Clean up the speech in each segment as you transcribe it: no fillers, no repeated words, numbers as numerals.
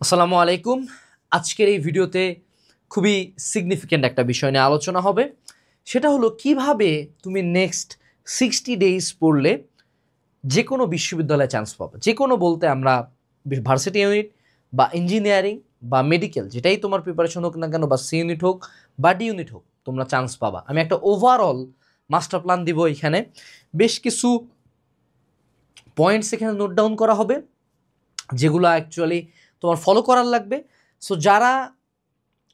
আসসালামু আলাইকুম। আজকের এই ভিডিওতে খুবই সিগনিফিক্যান্ট একটা বিষয় নিয়ে আলোচনা হবে। সেটা হলো কিভাবে তুমি নেক্সট 60 ডেজ পড়লে যে কোনো বিশ্ববিদ্যালয়ে চান্স পাবে। যে কোনো বলতে আমরা ভার্সিটি ইউনিট বা ইঞ্জিনিয়ারিং বা মেডিকেল, যেটাই তোমার প্রিপারেশন হোক না কেন, বা সি ইউনিট হোক বা ডি ইউনিট হোক, তোমরা চান্স পাবা। আমি একটা ওভারঅল মাস্টার প্ল্যান দিব। এখানে বেশ কিছু পয়েন্টস এখানে নোট ডাউন করা হবে, যেগুলো অ্যাকচুয়ালি তোমার ফলো করার লাগবে। সো যারা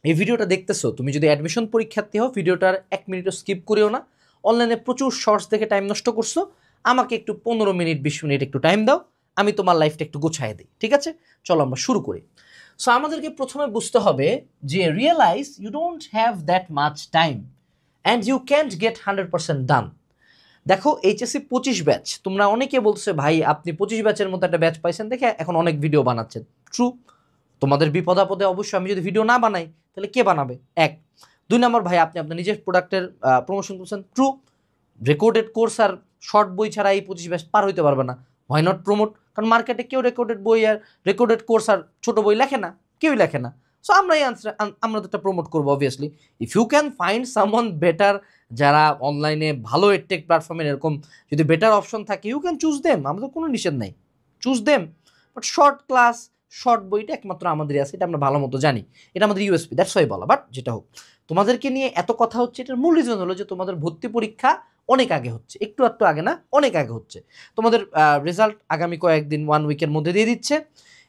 এই ভিডিওটা দেখতেছো, তুমি যদি অ্যাডমিশন পরীক্ষার্থী হও, ভিডিওটার 1 মিনিটও স্কিপ করিও না। অনলাইনে প্রচুর শর্টস দেখে টাইম নষ্ট করছো, আমাকে একটু 15 মিনিট 20 মিনিট একটু টাইম দাও, আমি তোমার লাইফটা একটু গোছায় দিই। ঠিক আছে, চলো আমরা শুরু করি। সো আমাদেরকে প্রথমে বুঝতে হবে যে realise you don't have that much time and you can't get 100% done. দেখো, এইচএসসি 25 ব্যাচ, তোমরা অনেকে বলছে ভাই আপনি 25 ব্যাচের মতো একটা ব্যাচ পাইছেন দেখে এখন অনেক ভিডিও বানাচ্ছেন। ট্রু, তোমাদের বিপদ আপদে অবশ্যই আমি যদি ভিডিও না বানাই তাহলে কে বানাবে? 1 2 নম্বর, ভাই আপনি আপনার নিজের প্রোডাক্টের প্রমোশন করছেন। ট্রু, রেকর্ডেড কোর্স আর শর্ট বই ছাড়া এই 25 ব্যাচ পার হইতে পারবে না। Why not promote? কারণ মার্কেটে কেউ রেকর্ডেড বই আর রেকর্ডেড কোর্স আর ছোট বই লেখে না, কেউই লেখে না। সো আমরা এই আনসার আমরা তো একটা প্রমোট করবো obviously. If you can find someone better, যারা অনলাইনে ভালো এডটেক প্ল্যাটফর্মের এরকম যদি বেটার অপশন থাকে, ইউ ক্যান চুজ দেম, আমাদের কোনো নিষেধ নাই, choose them. But short class, short বইটা একমাত্র আমাদেরই আছে, এটা আমরা ভালো মতো জানি, এটা আমাদের ইউএসপি, দ্যাটস ওয়াই বলা। বাট যেটা হোক, তোমাদেরকে নিয়ে এত কথা হচ্ছে, এটার মূল রিজন হলো যে তোমাদের ভর্তি পরীক্ষা অনেক আগে হচ্ছে, একটু আগে না, অনেক আগে হচ্ছে। তোমাদের রেজাল্ট আগামী কয়েকদিন, 1 উইকের মধ্যে দিয়ে দিচ্ছে,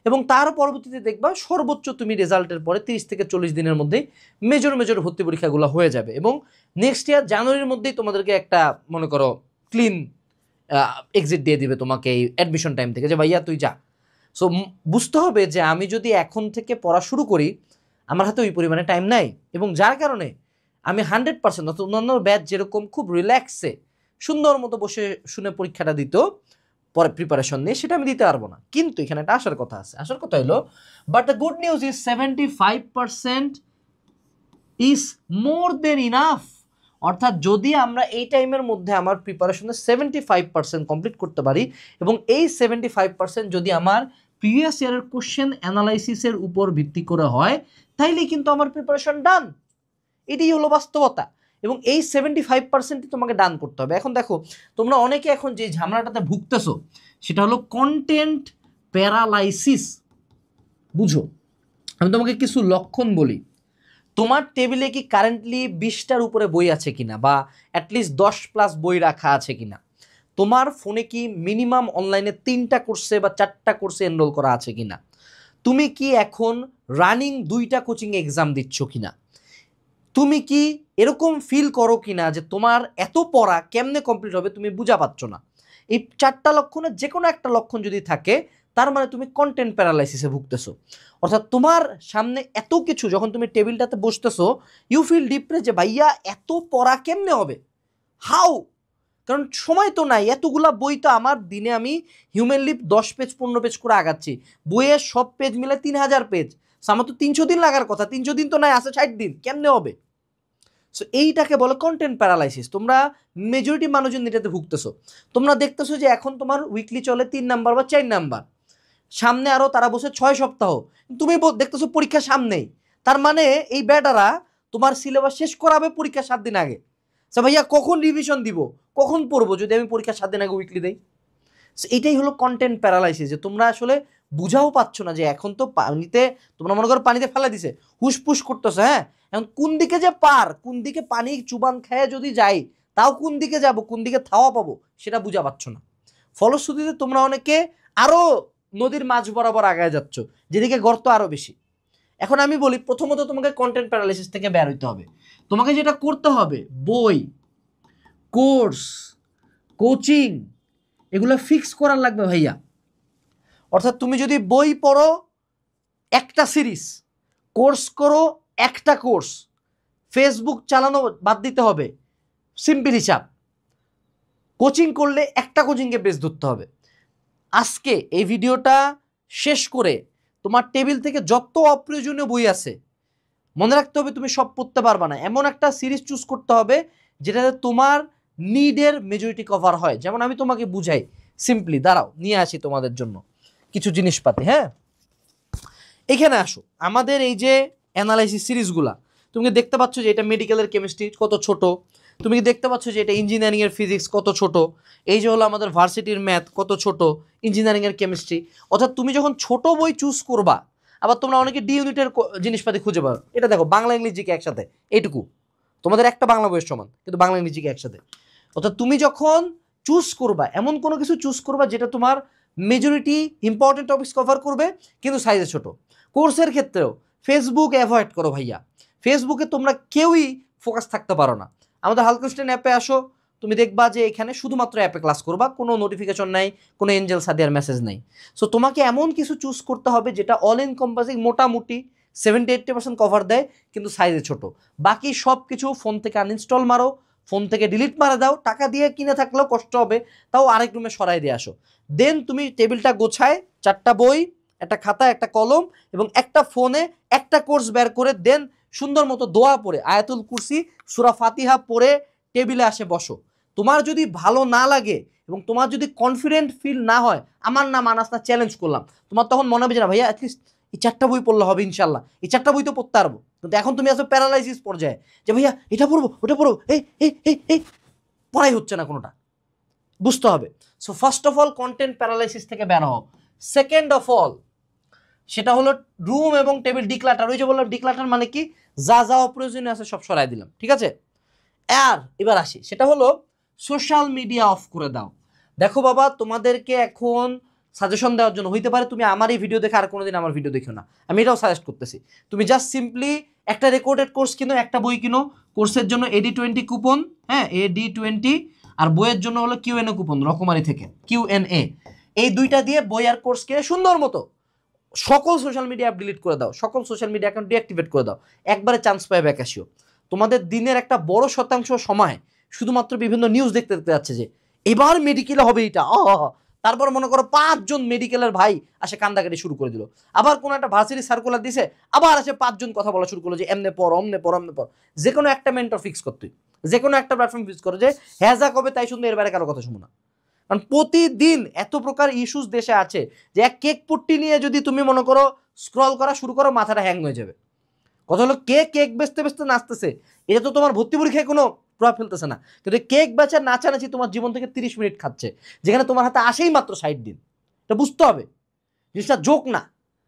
এবং তার পরবর্তীতে দেখবা সর্বোচ্চ তুমি রেজাল্টের পরে 30 থেকে 40 দিনের মধ্যেই মেজর ভর্তি পরীক্ষাগুলো হয়ে যাবে, এবং নেক্সট ইয়ার জানুয়ারির মধ্যেই তোমাদেরকে একটা মনে করো ক্লিন এক্সিট দিয়ে দিবে তোমাকে এই অ্যাডমিশন টাইম থেকে, যে ভাইয়া তুই যা। সো বুঝতে হবে যে আমি যদি এখন থেকে পড়া শুরু করি, আমার হাতে ওই পরিমাণে টাইম নাই, এবং যার কারণে আমি 100% অর্থাৎ অন্যান্য ব্যাচ যেরকম খুব রিল্যাক্সে সুন্দর মতো বসে শুনে পরীক্ষাটা দিত, পরে প্রিপারেশন নিয়ে, সেটা আমি দিতে পারবো না। কিন্তু এখানে একটা আসার কথা আছে, আসার কথা হলো, but the good news is 75% is more then enough. অর্থাৎ যদি আমরা এই টাইমের মধ্যে আমার প্রিপারেশনের 75% কমপ্লিট করতে পারি, এবং এই 75% যদি আমার প্রিভিয়াস ইয়ারের কোশ্চেন অ্যানালাইসিসের উপর ভিত্তি করে হয়, তাইলে কিন্তু আমার প্রিপারেশন ডান। এটাই হলো বাস্তবতা, এবং এই 75%ই তোমাকে ডান করতে হবে। এখন দেখো, তোমরা অনেকে এখন যে ঝামেলাটাতে ভুগতেছো, সেটা হলো কন্টেন্ট প্যারালাইসিস। বুঝো, আমি তোমাকে কিছু লক্ষণ বলি। তোমার টেবিলে কি কারেন্টলি 20টার উপরে বই আছে কিনা, বা অ্যাটলিস্ট 10+ বই রাখা আছে কিনা? তোমার ফোনে কি মিনিমাম অনলাইনে 3টা কোর্সে বা 4টা কোর্সে এনরোল করা আছে কিনা? তুমি কি এখন রানিং 2টা কোচিং এক্সাম দিচ্ছ কিনা? তুমি কি এরকম ফিল করো কিনা যে তোমার এত পড়া কেমনে কমপ্লিট হবে তুমি বুঝা পাচ্ছ না? এই 4টা লক্ষণের যে কোনো একটা লক্ষণ যদি থাকে, তার মানে তুমি কন্টেন্ট প্যারালাইসিসে ভুগতেছো। অর্থাৎ তোমার সামনে এত কিছু, যখন তুমি টেবিলটাতে বসতেছো, ইউ ফিল ডিপ্রেস যে ভাইয়া এত পড়া কেমনে হবে, হাউ? কারণ সময় তো নাই, এতগুলা বই তো আমার দিনে আমি হিউম্যানলি 10 পেজ 15 পেজ করে আগাচ্ছি, বইয়ের সব পেজ মিলে 3000 পেজ। আমার তো 300 দিন লাগার কথা, 300 দিন তো নাই, আছে 60 দিন, কেমনে হবে? সো এইটাকে বলে কন্টেন্ট প্যারালাইসিস। তোমরা মেজরিটি মানুষজন এটাতে ভুগতেছো। তোমরা দেখতেছো যে এখন তোমার উইকলি চলে 3 নাম্বার বা 4 নাম্বার, সামনে আরও তারা বসে 6 সপ্তাহ, তুমি দেখতেছো পরীক্ষা সামনেই। তার মানে এই ব্যাটারা তোমার সিলেবাস শেষ করাবে পরীক্ষা 7 দিন আগে। ভাইয়া কখন রিভিশন দিব, কখন পড়বো যদি আমি পরীক্ষা 7 দিন আগে উইকলি দেই? এইটাই হলো কন্টেন্ট প্যারালাইসিস, যে তোমরা আসলে বুঝাও পাচ্ছ না যে এখন তো পানিতে, তোমরা মনে করো পানিতে ফেলা দিছে, হুসপুস করতেছো। হ্যাঁ, এখন কোন দিকে যে পার, কোন দিকে পানি চুবান খেয়ে যদি যাই, তাও কোন দিকে যাব, কোন দিকে থাওয়া পাবো, সেটা বুঝা পাচ্ছ না। ফলশ্রুতিতে তোমরা অনেকে আরো নদীর মাঝ বরাবর আগায় যাচ্ছ, যেদিকে গর্ত আরো বেশি। এখন আমি বলি, প্রথমত তোমাকে কন্টেন্ট প্যারালাইসিস থেকে বের হইতে হবে। তোমাকে যেটা করতে হবে, বই, কোর্স, কোচিং, এগুলো ফিক্স করার লাগবে ভাইয়া। অর্থাৎ তুমি যদি বই পড়ো একটা সিরিজ, কোর্স করো একটা কোর্স, ফেসবুক চালানো বাদ দিতে হবে, সিম্পল হিসাব। কোচিং করলে একটা কোচিংকে বেস ধরতে হবে। আজকে এই ভিডিওটা শেষ করে তোমার টেবিল থেকে যত অপ্রয়োজনীয় বই আছে, মনে রাখতে হবে তুমি সব পড়তে পারবা না, এমন একটা সিরিজ চুজ করতে হবে যেটাতে তোমার নিডের মেজরিটি কভার হয়। যেমন আমি তোমাকে বুঝাই সিম্পলি, দাঁড়াও নিয়ে আসি তোমাদের জন্য কিছু জিনিসপাতি। হ্যাঁ, এখানে আসো, আমাদের এই যে অ্যানালাইসিস সিরিজগুলা তুমি কি দেখতে পাচ্ছ যে এটা মেডিকেলের কেমিস্ট্রি কত ছোট, তুমি কি দেখতে পাচ্ছ যে এটা ইঞ্জিনিয়ারিংয়ের ফিজিক্স কত ছোট, এই যে হলো আমাদের ভার্সিটির ম্যাথ কত ছোট, ইঞ্জিনিয়ারিংয়ের কেমিস্ট্রি। অর্থাৎ তুমি যখন ছোট বই চুজ করবা, আবার তোমরা অনেকে ডি ইউনিটের জিনিসপাতি খুঁজে পাও, এটা দেখো বাংলা ইংলিশ জিকে একসাথে, এইটুকু তোমাদের একটা বাংলা বইয়ের সমান, কিন্তু বাংলা ইংলিশ জিকে একসাথে। অর্থাৎ তুমি যখন চুজ করবা এমন কোনো কিছু চুজ করবা যেটা তোমার মেজরিটি ইম্পর্টেন্ট টপিকস কভার করবে কিন্তু সাইজে ছোট। কোর্সের ক্ষেত্রেও ফেসবুক অ্যাভয়েড করো ভাইয়া, ফেসবুকে তোমরা কেউই ফোকাস থাকতে পারো না। আমাদের হালকনস্টেন অ্যাপে আসো, তুমি দেখবা যে এখানে শুধুমাত্র অ্যাপে ক্লাস করবা, কোনো নোটিফিকেশন নাই, কোনো এঞ্জেল সাদিয়ার মেসেজ নাই। সো তোমাকে এমন কিছু চুজ করতে হবে যেটা অল এনকম্পাসিং, মোটামুটি 70-80% কভার দেয় কিন্তু সাইজে ছোট। বাকি সব কিছু ফোন থেকে আনইনস্টল মারো, ফোন থেকে ডিলিট মারা দাও, টাকা দিয়ে কিনে থাকলেও কষ্ট হবে, তাও আরেক রুমে সরাই দিয়ে আসো। দেন তুমি টেবিলটা গোছায় 4টা বই, একটা খাতা, একটা কলম এবং একটা ফোনে একটা কোর্স বের করে দেন সুন্দর মতো দোয়া পড়ে আয়াতুল কুরসি সূরা ফাতিহা পড়ে টেবিলে আসে বসো। তোমার যদি ভালো না লাগে এবং তোমার যদি কনফিডেন্ট ফিল না হয়, আমার নাম আনাস না, চ্যালেঞ্জ করলাম, তোমার তখন মনে হবে যে না ভাইয়া অ্যাটলিস্ট এই 4টা বই পড়লে হবে ইনশাল্লাহ, এই 4টা বই তো পড়তে পারবো। কিন্তু এখন তুমি আসো প্যারালাইসিস পর্যায়ে যে ভাইয়া এটা পড়বো ওটা পড়বো, এই এই এই এই পড়াই হচ্ছে না কোনোটা, বুঝতে হবে। So first of all content paralysis থেকে বের হও। সেকেন্ড অফ অল সেটা হলো রুম এবং টেবিল ডিক্লাটার। ওই যে বললাম ডিক্লাটার মানে কি, যা যা অপ্রয়োজনীয় আছে সব সরাই দিলাম, ঠিক আছে। আর এবার আসি, সেটা হলো সোশ্যাল মিডিয়া অফ করে দাও। দেখো বাবা, তোমাদেরকে এখন সাজেশন দেওয়ার জন্য হইতে পারে তুমি আমার এই ভিডিও দেখে আর কোনোদিন আমার ভিডিও দেখো না, আমি এটাও সাজেস্ট করতেছি। তুমি জাস্ট সিম্পলি একটা রেকর্ডেড কোর্স কিনো, একটা বই কিনো, কোর্সের জন্য AD20 কুপন, হ্যাঁ AD20, আর বইয়ের জন্য হলো Q&A কুপন রকমারি থেকে Q&A। এই দুইটা দিয়ে বই আর কোর্স কিনে সুন্দর মতো সকল সোশ্যাল মিডিয়া অ্যাপ ডিলিট করে দাও, সকল সোশ্যাল মিডিয়া অ্যাকাউন্ট ডিঅ্যাক্টিভেট করে দাও, একবারে চান্স পায় ব্যাক আসিও। তোমাদের দিনের একটা বড় শতাংশ সময় শুধুমাত্র বিভিন্ন নিউজ দেখতে দেখতে যাচ্ছে যে এবার মেডিকেলে হবে এটা, তারপর মনে করো 5 জন মেডিকেলের ভাই আসে কান্দাকাটি শুরু করে দিল, আবার কোনো একটা ভার্সিটি সার্কুলার দিছে, আবার আসে 5 জন কথা বলা শুরু করলো যে এমনে পর অমনে পর অমনে পর। যে কোনো একটা মেন্টর ফিক্স করতে, যে কোনো একটা প্ল্যাটফর্ম ফিক্স করো যে হ্যাঁ যা কবে তাই শুনবে, এর বাইরে কারো কথা শুনো না। কারণ প্রতিদিন এত প্রকার ইস্যুস দেশে আছে যে এক কেক পট্টি নিয়ে যদি তুমি মনে করো স্ক্রল করা শুরু করো, মাথাটা হ্যাং হয়ে যাবে। কথা হলো কেক বেচতে বেচতে নাচতেছে, এটা তো তোমার ভর্তি পরীক্ষায় কোনো প্রভাব ফেলতেছে না, কিন্তু কেক বেচার নাচানাচি তোমার জীবন থেকে 30 মিনিট খাচ্ছে, যেখানে তোমার হাতে আসেই মাত্র 60 দিন। এটা বুঝতে হবে, জিনিসটা জোক না,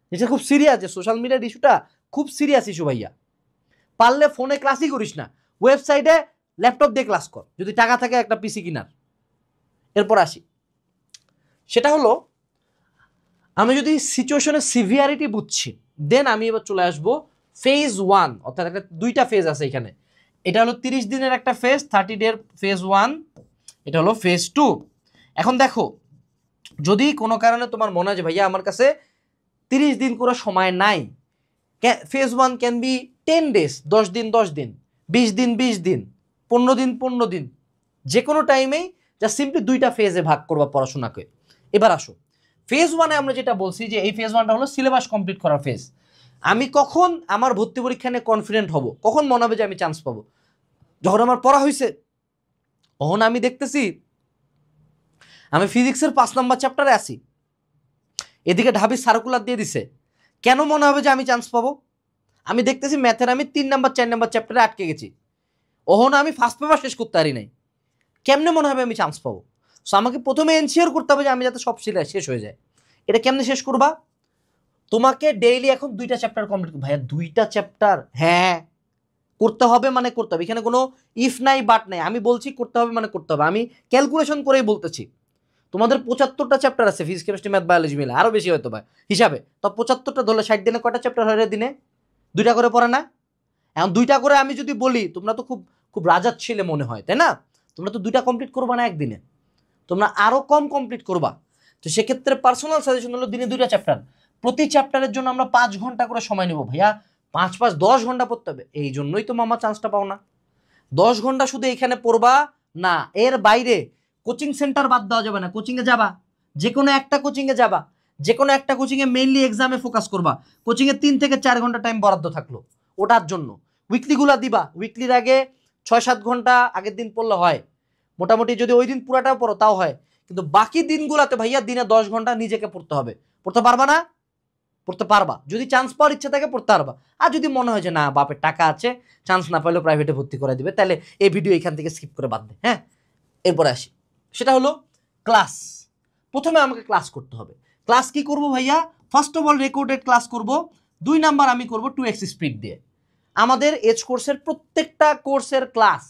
জিনিসটা খুব সিরিয়াস। যে সোশ্যাল মিডিয়ার ইস্যুটা খুব সিরিয়াস ইস্যু ভাইয়া। পারলে ফোনে ক্লাসই করিস না, ওয়েবসাইটে ল্যাপটপ দিয়ে ক্লাস কর, যদি টাকা থাকে একটা পিসি কিনার। এরপর আসি, সেটা হলো আমি যদি সিচুয়েশনের সিভিয়ারিটি বুঝছি, দেন আমি এবার চলে আসবো ফেজ 1, অর্থাৎ একটা 2টা ফেজ আছে এখানে। এটা হলো 30 দিনের একটা ফেজ, 30 ডের ফেজ 1, এটা হলো ফেজ 2। এখন দেখো, যদি কোনো কারণে তোমার মনে হয় যে ভাইয়া আমার কাছে 30 দিন করে সময় নাই, ফেজ 1 ক্যান বি 10 ডেজ, 10 দিন 10 দিন, 20 দিন 20 দিন, 15 দিন 15 দিন, যে কোনো টাইমেই যা সিম্পলি 2টা ফেজে ভাগ করবা পড়াশোনাকে। এবার আসো ফেজ 1-এ আমরা যেটা বলছি যে এই ফেজ 1টা হলো সিলেবাস কমপ্লিট করার ফেজ। আমি কখন আমার ভর্তি পরীক্ষা নিয়ে কনফিডেন্ট হব, কখন মনে হবে যে আমি চান্স পাবো, যখন আমার পড়া হয়েছে। তখন আমি দেখতেছি আমি ফিজিক্সের 5 নম্বর চ্যাপ্টারে আছি, এদিকে ঢাবি সার্কুলার দিয়ে দিছে, কেন মনে হবে যে আমি চান্স পাবো? আমি দেখতেছি ম্যাথের আমি 3 নম্বর 4 নম্বর চ্যাপ্টারে আটকে গেছি, ওহন আমি ফার্স্ট পেপার শেষ করতে পারি নাই, কেমনে মনে হবে আমি চান্স পাবো? সো আমাকে প্রথমে এনশিওর করতে হবে যে আমি যাতে সব শেষ হয়ে যায়। এটা কেমনে শেষ করবা? তোমাকে ডেইলি এখন 2টা চ্যাপ্টার কমপ্লিট, ভাইয়া 2টা চ্যাপ্টার, হ্যাঁ করতে হবে মানে করতে হবে, এখানে কোনো ইফ নাই বাট নাই, আমি বলছি করতে হবে মানে করতে হবে, আমি ক্যালকুলেশন করেই বলতেছি। তোমাদের 75টা চ্যাপ্টার আছে ফিজিক্স কেমিস্ট্রি ম্যাথ বায়োলজি মিলে, আরও বেশি হয়তো বা হিসাবে, তো 75টা ধরলে 60 দিনে কয়টা চ্যাপ্টার হয় রে দিনে? 2টা করে পড়ে না? এখন 2টা করে আমি যদি বলি, তোমরা তো খুব খুব রাজার ছেলে মনে হয়, তাই না? তোমরা তো 2টা কমপ্লিট করবা না একদিনে, তোমরা আরও কম কমপ্লিট করবা। তো সেক্ষেত্রে পার্সোনাল সাজেশন হলো দিনে 2টা চ্যাপ্টার, প্রতি চ্যাপ্টারের জন্য আমরা 5 ঘন্টা করে সময় নেব। ভাইয়া 5 10 ঘন্টা পড়তে হবে, এই জন্যই তো মামা চান্সটা পাও না। 10 ঘন্টা শুধু এখানে পড়বা না, এর বাইরে কোচিং সেন্টার বাদ দেওয়া যাবে না, কোচিংয়ে যাবা, যে কোনো একটা কোচিংয়ে যাবা, যে কোনো একটা কোচিংয়ে মেইনলি এক্সামে ফোকাস করবা, কোচিংয়ে 3 থেকে 4 ঘন্টা টাইম বরাদ্দ থাকলো ওটার জন্য, উইকলিগুলা দিবা, উইকলির আগে 6-7 ঘন্টা আগের দিন পড়লে হয়, মোটামুটি যদি ওই দিন পুরাটাও পড়ো তাও হয়, কিন্তু বাকি দিনগুলাতে ভাইয়া দিনে 10 ঘন্টা নিজেকে পড়তে হবে। পড়তে পারবা না? পড়তে পারবা, যদি চান্স পাওয়ার ইচ্ছা থাকে পড়তে পারবা। আর যদি মনে হয় যে না বাপের টাকা আছে, চান্স না পাইলেও প্রাইভেটে ভর্তি করে দিবে, তাহলে এই ভিডিও এখান থেকে স্কিপ করে বাদ দে। হ্যাঁ, এরপরে আসি, সেটা হলো ক্লাস। প্রথমে আমাকে ক্লাস করতে হবে। ক্লাস কি করব ভাইয়া? First of all recorded class করব। 2 নাম্বার আমি করব 2x স্পিড দিয়ে। আমাদের এজ কোর্সের প্রত্যেকটা কোর্সের ক্লাস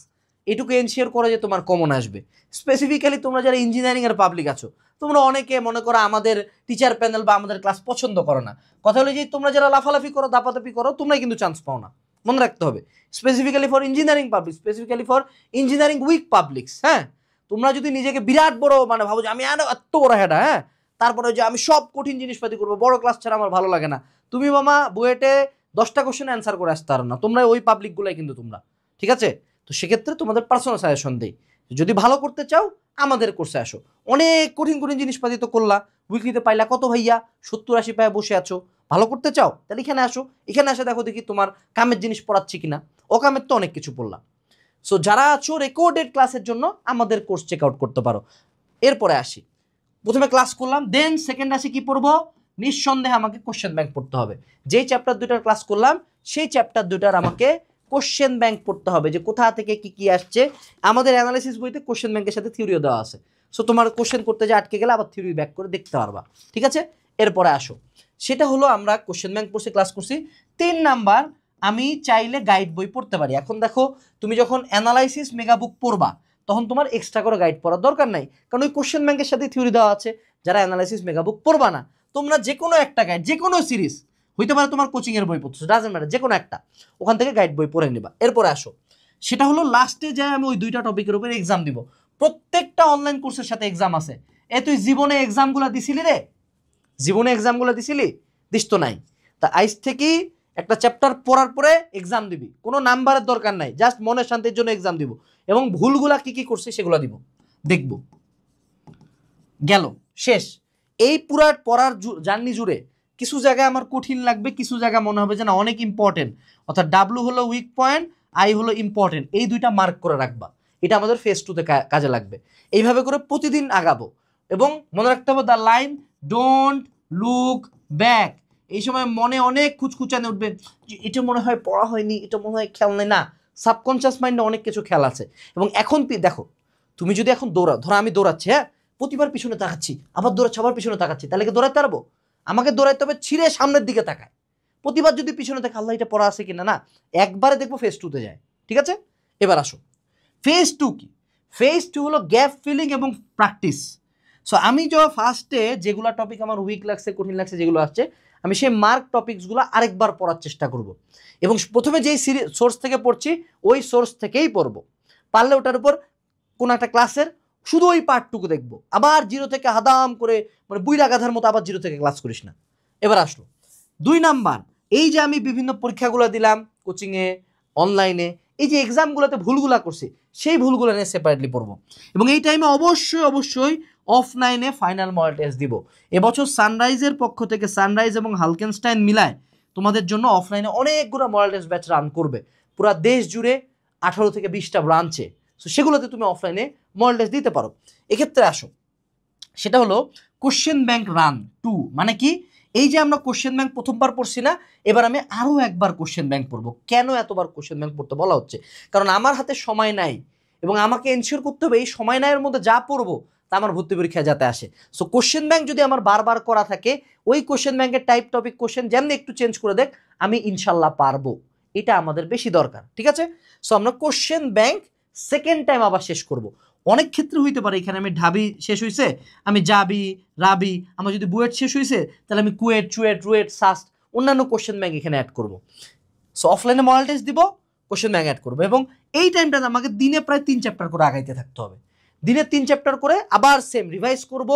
এটুকু এনশিওর করে যে তোমার কমন আসবে। স্পেসিফিক্যালি তোমরা যারা ইঞ্জিনিয়ারিংয়ের পাবলিক আছো, তোমরা অনেকে মনে করো আমাদের টিচার প্যানেল বা আমাদের ক্লাস পছন্দ করো না। কথা হলো যে তোমরা যারা লাফালাফি করো, দাপাদাপি করো, তোমরাই কিন্তু চান্স পাও না। মনে রাখতে হবে, specifically for engineering public, specifically for engineering weak publics. হ্যাঁ, তোমরা যদি নিজেকে বিরাট বড় মানে ভাবো যে আমি এত বড় হেডা, হ্যাঁ, তারপরে যে আমি সব কঠিন জিনিসপাতি করবো, বড় ক্লাস ছাড়া আমার ভালো লাগে না, তুমি মামা বুয়েটে 10টা কোশ্চেন অ্যান্সার করে আসতে পারো না। তোমরা ওই পাবলিকগুলাই কিন্তু তোমরা, ঠিক আছে? তো সেক্ষেত্রে তোমাদের পার্সোনাল সাজেশন দেই, যদি ভালো করতে চাও আমাদের কোর্সে আসো। অনেক কঠিন কঠিন জিনিসপাতি তো করলা, উইকলিতে পাইলা কত ভাইয়া, 70-80 পায়ে বসে আছো, ভালো করতে চাও তাহলে এখানে আসো। এখানে আসে দেখো দেখি তোমার কামের জিনিস পড়াচ্ছি কিনা, অকামের তো অনেক কিছু পড়লা। সো যারা আছো রেকর্ডেড ক্লাসের জন্য আমাদের কোর্স চেক আউট করতে পারো। এরপরে আসি, প্রথমে ক্লাস করলাম, দেন সেকেন্ড আসি কি পড়বো? নিঃসন্দেহে আমাকে কোশ্চেন ব্যাংক পড়তে হবে। যেই চ্যাপ্টার 2টার ক্লাস করলাম সেই চ্যাপ্টার 2টার আমাকে কোশ্চেন ব্যাংক পড়তে হবে, যে কোথা থেকে কি কি আসছে। আমাদের অ্যানালাইসিস বইতে কোশ্চেন ব্যাংকের সাথে থিওরিও দেওয়া আছে। সো তোমার কোশ্চেন করতে যে আটকে গেলে আবার থিওরি ব্যাক করে দেখতে পারবা, ঠিক আছে? এরপরে আসো, সেটা হলো আমরা কোশ্চেন ব্যাংক পড়ছি, ক্লাস করছি। 3 নাম্বার, আমি চাইলে গাইড বই পড়তে পারি। এখন দেখো, তুমি যখন অ্যানালাইসিস মেগাবুক পড়বা তখন তোমার এক্সট্রা করে গাইড পড়ার দরকার নাই, কারণ ওই কোশ্চেন ব্যাংকের সাথে থিওরি দেওয়া আছে। যারা অ্যানালাইসিস মেগাবুক পড়বা না, তোমরা যে কোনো একটা গাইড, যে কোনো সিরিজ হইতে পারে, তোমার কোচিংয়ের বই পড়ছো, ডাজেন্ট ম্যাটার, যে কোনো একটা ওখান থেকে গাইড বই পড়ে নিবা। এরপরে আসো, সেটা হলো লাস্টে যায় আমি ওই 2টা টপিকের উপরে এক্সাম দিব। প্রত্যেকটা অনলাইন কোর্সের সাথে এক্সাম আছে। তুই জীবনে এক্সামগুলো দিছিলি রে? জীবনে এক্সামগুলো দিছিলি? দিস তো নাই। তা আইস থেকেই একটা চ্যাপ্টার পড়ার পরে এক্সাম দিবি, কোনো নাম্বারের দরকার নাই, জাস্ট মনের শান্তির জন্য এক্সাম দিব, এবং ভুলগুলা কি কি করছে সেগুলো দিব, দেখব। গেল, শেষ। এই পুরা পড়ার জার্নি জুড়ে কিছু জায়গায় আমার কঠিন লাগবে, কিছু জায়গা মনে হবে যে না অনেক ইম্পর্টেন্ট, অর্থাৎ ডাব্লু হলো উইক পয়েন্ট, আই হলো ইম্পর্টেন্ট, এই 2টা মার্ক করে রাখবা। এটা আমাদের ফেজ 2তে কাজে লাগবে। এইভাবে করে প্রতিদিন আগাবো, এবং মনে রাখতে হবে the line don't look back. এই সময় মনে অনেক খুচখুচানি উঠবে, এটা মনে হয় পড়া হয়নি, এটা মনে হয় খেয়াল নেই। না, সাবকনশিয়াস মাইন্ডে অনেক কিছু খেয়াল আছে। এবং এখন দেখো, তুমি যদি এখন দৌড়াও, ধরো আমি দৌড়াচ্ছি, হ্যাঁ, প্রতিবার পিছনে তাকাচ্ছি, আবার দৌড়াচ্ছি, আবার পিছনে তাকাচ্ছি, তাহলে কি দৌড়াতে পারবো? আমাকে দৌড়াইতে হবে ছিঁড়ে সামনের দিকে তাকায়। প্রতিবার যদি পিছনে থাকে আল্লাহ এটা পড়া আছে কিনা, না, একবারে দেখবো ফেজ 2তে যায়, ঠিক আছে? এবার আসো, ফেজ 2 কি? ফেজ 2 হলো গ্যাপ ফিলিং এবং প্র্যাকটিস। সো আমি ফার্স্টে যেগুলো টপিক আমার উইক লাগছে, কঠিন লাগছে, যেগুলো আসছে, আমি সেই মার্ক টপিকসগুলো আরেকবার পড়ার চেষ্টা করব, এবং প্রথমে যেই সোর্স থেকে পড়ছি ওই সোর্স থেকেই পড়বো। পারলে ওটার উপর কোনো একটা ক্লাসের শুধু ওই পার্টটুকু দেখবো, আবার 0 থেকে হাদাম করে মানে বুইরা গাধার মতো আবার 0 থেকে ক্লাস করিস না। এবার আসলো 2 নাম্বার, এই যে আমি বিভিন্ন পরীক্ষাগুলো দিলাম কোচিংয়ে, অনলাইনে, এই যে এক্সামগুলোতে ভুলগুলা করছি সেই ভুলগুলো নিয়ে সেপারেটলি পড়বো। এবং এই টাইমে অবশ্যই অবশ্যই অফলাইনে ফাইনাল মডেল টেস্ট দিব। এবছর সানরাইজের পক্ষ থেকে, সানরাইজ এবং হালকেনস্টাইন মিলায় তোমাদের জন্য অফলাইনে অনেকগুলো মডেল টেস্ট ব্যাচ রান করবে পুরা দেশ জুড়ে, 18 থেকে 20টা ব্রাঞ্চে। সো সেগুলোতে তুমি অফলাইনে মডেল টেস্ট দিতে পারো। এক্ষেত্রে আসো, সেটা হলো কোশ্চেন ব্যাংক রান 2। মানে কি? এই যে আমরা কোশ্চেন ব্যাংক প্রথমবার পড়ছি না, এবার আমি আরও একবার কোশ্চেন ব্যাংক পড়বো। কেন এতবার কোশ্চেন ব্যাংক পড়তে বলা হচ্ছে? কারণ আমার হাতে সময় নাই, এবং আমাকে এনশিওর করতে হবে এই সময় নাইয়ের মধ্যে যা পড়বো তা আমার ভর্তি পরীক্ষায় যাতে আসে। সো কোশ্চেন ব্যাংক যদি আমার বারবার করা থাকে, ওই কোশ্চেন ব্যাংকের টাইপ টপিক কোশ্চেন যেমনি একটু চেঞ্জ করে দেখ, আমি ইনশাল্লাহ পারবো। এটা আমাদের বেশি দরকার, ঠিক আছে? সো আমরা কোশ্চেন ব্যাংক সেকেন্ড টাইম আবার শেষ করব। অনেক ক্ষেত্রে হইতে পারে এখানে আমি ঢাবি শেষ হয়েছে, আমি যাবি রাবি, আমার যদি বুয়েট শেষ হয়েছে তাহলে আমি কুয়েট চুয়েট রুয়েট সাস্ট অন্যান্য কোশ্চেন ব্যাংক এখানে অ্যাড করবো। সো অফলাইনে মডেল টেস্ট দিব, কোশ্চেন ব্যাংক অ্যাড করবো, এবং এই টাইমটাতে আমাকে দিনে প্রায় 3 চ্যাপ্টার করে আগাইতে থাকতে হবে। দিনে 3 চ্যাপ্টার করে আবার সেম রিভাইজ করব,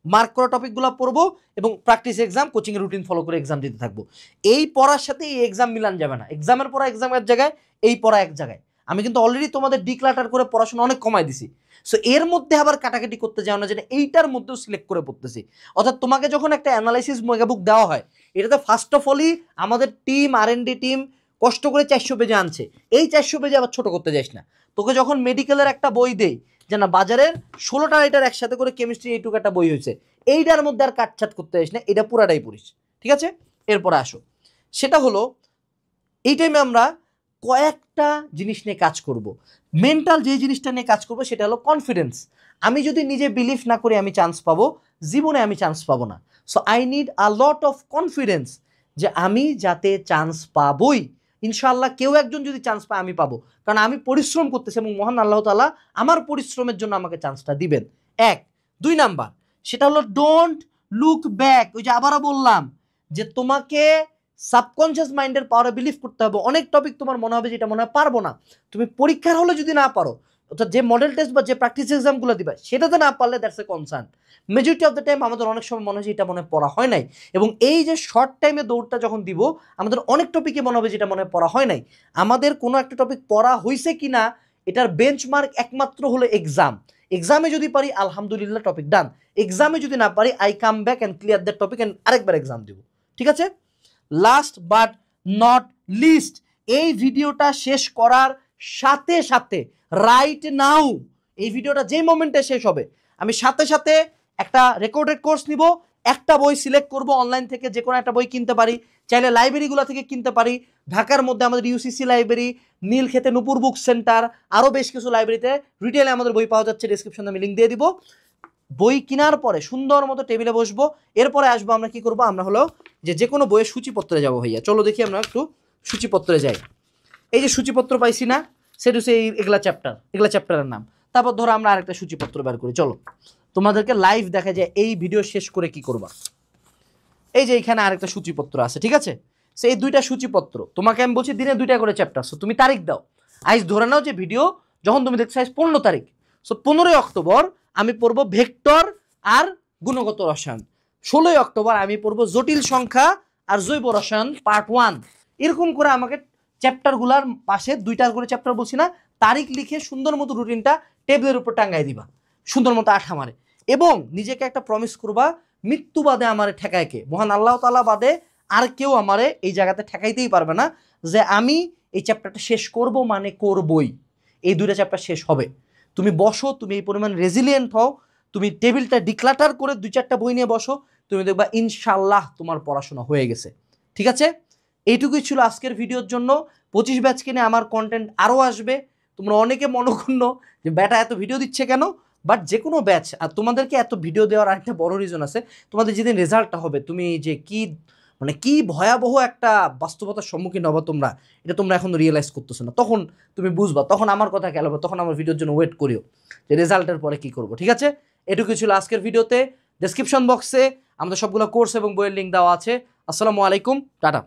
মার্ক করা টপিকগুলো পড়বো, এবং প্র্যাকটিস এক্সাম কোচিংয়ের রুটিন ফলো করে এক্সাম দিতে থাকবো। এই পড়ার সাথে এই এক্সাম মিলান যাবে না, এক্সামের পড়া এক্সাম এক জায়গায়, এই পড়া এক জায়গায়। আমি কিন্তু অলরেডি তোমাদের ডিক্লাটার করে পড়াশোনা অনেক কমাই দিছি। সো এর মধ্যে আবার কাটাকাটি করতে যাও না, যেটা এইটার মধ্যেও সিলেক্ট করে পড়তেছি। অর্থাৎ তোমাকে যখন একটা অ্যানালাইসিস মেগাবুক দেওয়া হয়, এটাতে ফার্স্ট অফ অলই আমাদের টিম R&D টিম কষ্ট করে 400 পেজে আনছে, এই 400 পেজে আবার ছোট করতে যাস না। তোকে যখন মেডিকেলের একটা বই দেই, যে না বাজারের 16টা রাইটার একসাথে করে কেমিস্ট্রি এইটুকু একটা বই হয়েছে, এইটার মধ্যে আর কাটছাট করতে যাস না, এটা পুরাটাই পড়িস, ঠিক আছে? এরপরে আসো, সেটা হলো এই টাইমে আমরা কয়েকটা জিনিস নিয়ে কাজ করব। মেন্টাল যে জিনিসটা নিয়ে কাজ করবো সেটা হলো কনফিডেন্স। আমি যদি নিজে বিলিভ না করি আমি চান্স পাবো, জীবনে আমি চান্স পাবো না। So I need a lot of confidence যে আমি যাতে চান্স পাবোই, ইনশাআল্লাহ কেউ একজন যদি চান্স পায় আমি পাবো, কারণ আমি পরিশ্রম করতেছি এবং মহান আল্লাহ তাআলা আমার পরিশ্রমের জন্য আমাকে চান্সটা দিবেন। এক। 2 নাম্বার, সেটা হলো ডোন্ট লুক ব্যাক। ওই যে আবারও বললাম যে তোমাকে সাবকনশিয়াস মাইন্ডের পাওয়ারে বিলিভ করতে হবে। অনেক টপিক তোমার মনে হবে যেটা মনে হয় পারবো না, তুমি পরীক্ষার হলে যদি না পারো, অর্থাৎ যে মডেল টেস্ট বা যে প্র্যাকটিস এক্সামগুলো দিবা সেটাতে না পারলে that's a concern. Majority of the time আমাদের অনেক সময় মনে হয় যে এটা মনে পড়া হয় নাই, এবং এই যে শর্ট টাইমে দৌড়টা যখন দিব আমাদের অনেক টপিকে মনে হবে যেটা মনে পড়া হয় নাই। আমাদের কোনো একটা টপিক পড়া হয়েছে কি না এটার বেঞ্চমার্ক একমাত্র হলো এক্সাম। এক্সামে যদি পারি আলহামদুলিল্লাহ, টপিক ডান। এক্সামে যদি না পারি I come back and clear that topic and আরেকবার এক্সাম দিব। ঠিক আছে? লাস্ট বাট নট লিস্ট, এই ভিডিওটা শেষ করার সাথে সাথে রাইট নাও, এই ভিডিওটা যেই মোমেন্টে শেষ হবে আমি সাথে সাথে একটা রেকর্ডেড কোর্স নিব। একটা বই সিলেক্ট করব অনলাইন থেকে, যে কোনো একটা বই কিনতে পারি, চাইলে লাইব্রেরিগুলো থেকে কিনতে পারি। ঢাকার মধ্যে আমাদের ইউসিসি লাইব্রেরি, নীলক্ষেতে নূপুর বুক সেন্টার, আরও বেশ কিছু লাইব্রেরিতে রিটেলে আমাদের বই পাওয়া যাচ্ছে। ডিসক্রিপশনে আমি লিঙ্ক দিয়ে দিব। বই কেনার পরে সুন্দর মতো টেবিলে বসবো, এরপরে আসবো আমরা কি করব, আমরা হলো যে কোনো বইয়ের সূচিপত্রে যাবো। ভাইয়া চলো দেখি আমরা একটু সূচিপত্রে যাই। এই যে সূচিপত্র পাইছি না, সেটা হচ্ছে এগুলা চ্যাপ্টারের নাম। তারপর ধরো আমরা আরেকটা সূচিপত্র বের করি। চলো তোমাদেরকে লাইভ দেখা যায় এই ভিডিও শেষ করে কি করবা। এই যে এখানে আরেকটা সূচিপত্র আছে, ঠিক আছে? সেই 2টা সূচিপত্র তোমাকে আমি বলছি দিনে 2টা করে চ্যাপ্টার। সো তুমি তারিখ দাও, আজ ধরে নাও যে ভিডিও যখন তুমি দেখছো আজ 15 তারিখ, সো 15 অক্টোবর আমি পড়বো ভেক্টর আর গুণগত রসায়ন, 16 অক্টোবর আমি পড়বো জটিল সংখ্যা আর জৈব রসায়ন পার্ট 1। এরকম করে আমাকে চ্যাপ্টারগুলার পাশে 2টা করে চ্যাপ্টার বলছি না, তারিখ লিখে সুন্দর মতো রুটিনটা টেবিলের উপর টাঙ্গাই দিবা, সুন্দর মতো আঠা মারে, এবং নিজেকে একটা প্রমিস করবা মৃত্যু বাদে আমারে ঠেকায় কে? মহান আল্লাহ তাআলা বাদে আর কেউ আমারে এই জায়গাতে ঠেকাইতেই পারবে না যে আমি এই চ্যাপ্টারটা শেষ করব, মানে করবই। এই 2টা চ্যাপ্টার শেষ হবে। তুমি বসো, তুমি এই পরিমাণ রেজিলিয়েন্ট হও, তুমি টেবিলটা ডিক্লাটার করে 2-4টা বই নিয়ে বসো, তুমি দেখবা ইনশাআল্লাহ তোমার পড়াশোনা হয়ে গেছে। ঠিক আছে? এইটুকুই ছিল আজকের ভিডিওর জন্য। 25 ব্যাচকে নিয়ে আমার কন্টেন্ট আরও আসবে। তোমরা অনেকে মনক্ষুণ্ণ যে ব্যাটা এত ভিডিও দিচ্ছে কেন, বাট যে কোনো ব্যাচ আর তোমাদেরকে এত ভিডিও দেওয়ার একটা বড় রিজন আছে। তোমাদের যেদিন রেজাল্টটা হবে তুমি যে কি ভয়াবহ একটা বাস্তবতার সম্মুখীন হবা তোমরা, এটা তোমরা এখন রিয়েলাইজ করতেছো না, তখন তুমি বুঝবা, তখন আমার কথা খেয়াল হবে, তখন আমার ভিডিওর জন্য ওয়েট করিও যে রেজাল্টের পরে কি করবো। ঠিক আছে? এটুকুই ছিল আজকের ভিডিওতে। ডেসক্রিপশন বক্সে আমাদের সবগুলো কোর্স এবং বইয়ের লিঙ্ক দেওয়া আছে। আসসালামু আলাইকুম, টাটা।